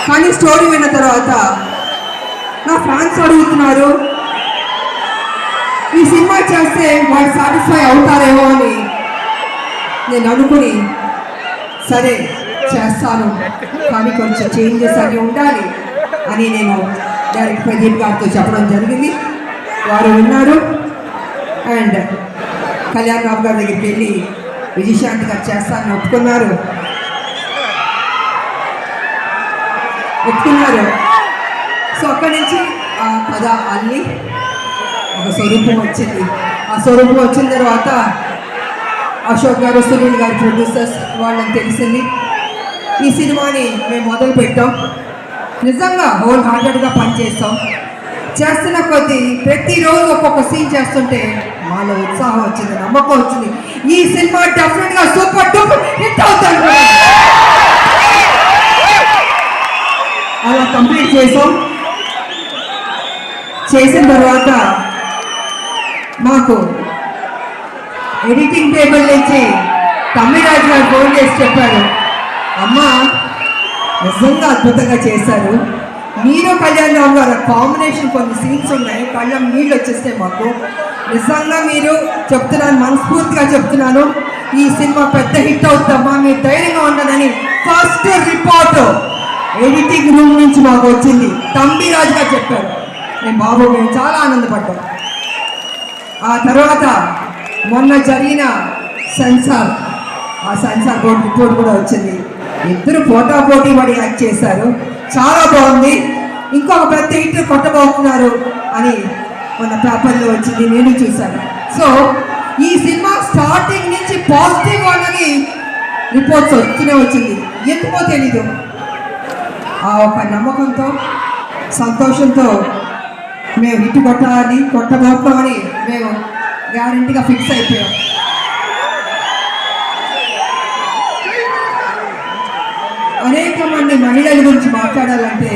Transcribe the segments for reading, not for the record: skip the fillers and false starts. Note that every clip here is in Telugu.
కానీ స్టోరీ విన్న తర్వాత నా ఫ్యాన్స్ అడుగుతున్నారు, ఈ సినిమా చేస్తే వాళ్ళు సాటిస్ఫై అవుతారేమో అని నేను అనుకుని సరే చేస్తాను, కానీ కొంచెం చేంజెస్ అవి ఉండాలి అని నేను డైరెక్టర్ ప్రదీప్ గారితో చెప్పడం జరిగింది. వారు విన్నారు. అండ్ కళ్యాణ్ రావు గారి దగ్గరికి వెళ్ళి విజయశాంతి గారు చేస్తానని ఒప్పుకున్నారు. సో అక్కడి నుంచి ఆ కథ అల్లి ఒక స్వరూపం వచ్చింది. ఆ స్వరూపం వచ్చిన తర్వాత అశోక్ గారు, సునీల్ గారు ప్రొడ్యూసర్స్ వాళ్ళని తెలిసింది. ఈ సినిమాని మేము మొదలు పెట్టాం. నిజంగా హోల్ హార్టెడ్గా పనిచేస్తాం. చేస్తున్న కొద్దీ ప్రతిరోజు ఒక్కొక్క సీన్ చేస్తుంటే మాలో ఉత్సాహం వచ్చింది, నమ్మకం వచ్చింది. ఈ సినిమా డెఫినెట్గా సూపర్ డూపర్ హిట్ అవుతుంది. అలా కంప్లీట్ చేసాం. చేసిన తర్వాత మాకు ఎడిటింగ్ టేబుల్ నుంచి తమ్మిరాజు గారు ఫోన్ చేసి చెప్పారు, అమ్మ నిజంగా అద్భుతంగా చేశారు, మీరు కళ్యాణ్ రావు గారు కాంబినేషన్ కొన్ని సీన్స్ ఉన్నాయి, కళ్ళం నీళ్ళు వచ్చేస్తే మాకు నిజంగా మీరు చెప్తున్నాను, మనస్ఫూర్తిగా చెప్తున్నాను, ఈ సినిమా పెద్ద హిట్ అవుతుందమ్మా, మీరు ధైర్యంగా ఉండదని ఫస్ట్ రిపోర్ట్ ఎడిటింగ్ రూమ్ నుంచి మాకు వచ్చింది. తమ్మిరాజు గారు చెప్పారు. మేము చాలా ఆనందపడ్డాం. ఆ తర్వాత మొన్న జరిగిన సెన్సార్, ఆ సెన్సార్ బోర్డు రిపోర్ట్ కూడా వచ్చింది. ఇద్దరు పోటాపోటీ పడి యాక్ట్ చేశారు, చాలా బాగుంది, ఇంకొక పెద్ద హిట్ కొట్టబోతున్నారు అని మన పేపర్లో వచ్చింది, నేను చూశాను. సో ఈ సినిమా స్టార్టింగ్ నుంచి పాజిటివ్ అని రిపోర్ట్స్ వస్తూనే వచ్చింది. ఎందుకో తెలీదు, ఆ ఒక నమ్మకంతో సంతోషంతో మేము హిట్ కొట్టబోతామని మేము గ్యారంటీగా ఫిక్స్ అయిపోయాం. అనేక మంది మహిళల గురించి మాట్లాడాలంటే,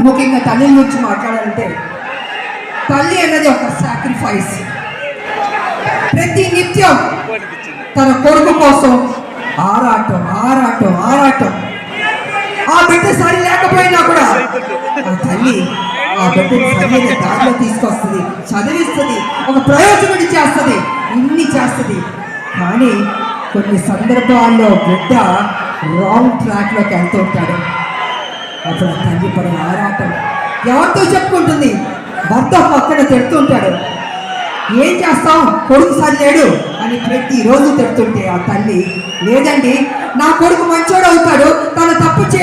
ముఖ్యంగా తల్లి గురించి మాట్లాడాలంటే, తల్లి అన్నది ఒక సాక్రిఫైస్. ప్రతి నిత్యం తన కొడుకు కోసం ఆరాటం ఆరాటం ఆరాటం. ఆ బిడ్డ సరి లేకపోయినా కూడా ఆ తల్లి ఆ బిడ్డని సరైన దారిలో తీసుకొస్తుంది, చదివిస్తుంది, ఒక ప్రయోజకుడి చేస్తుంది, ఇన్ని చేస్తుంది. కానీ కొన్ని సందర్భాల్లో బిడ్డ రాంగ్ ట్రాక్లోకి వెళ్తూ ఉంటాడు. అప్పుడు ఆ తల్లి పడే ఆరాటం ఎవరితో చెప్పుకుంటుంది? భర్త పక్కన తిడుతుంటాడు, ఏం చేస్తాం కొడుకు సరిలేడు అని ప్రతిరోజు తిడుతుంటే ఆ తల్లి, లేదండి నా కొడుకు మంచోడు అవుతాడు, తన తప్పు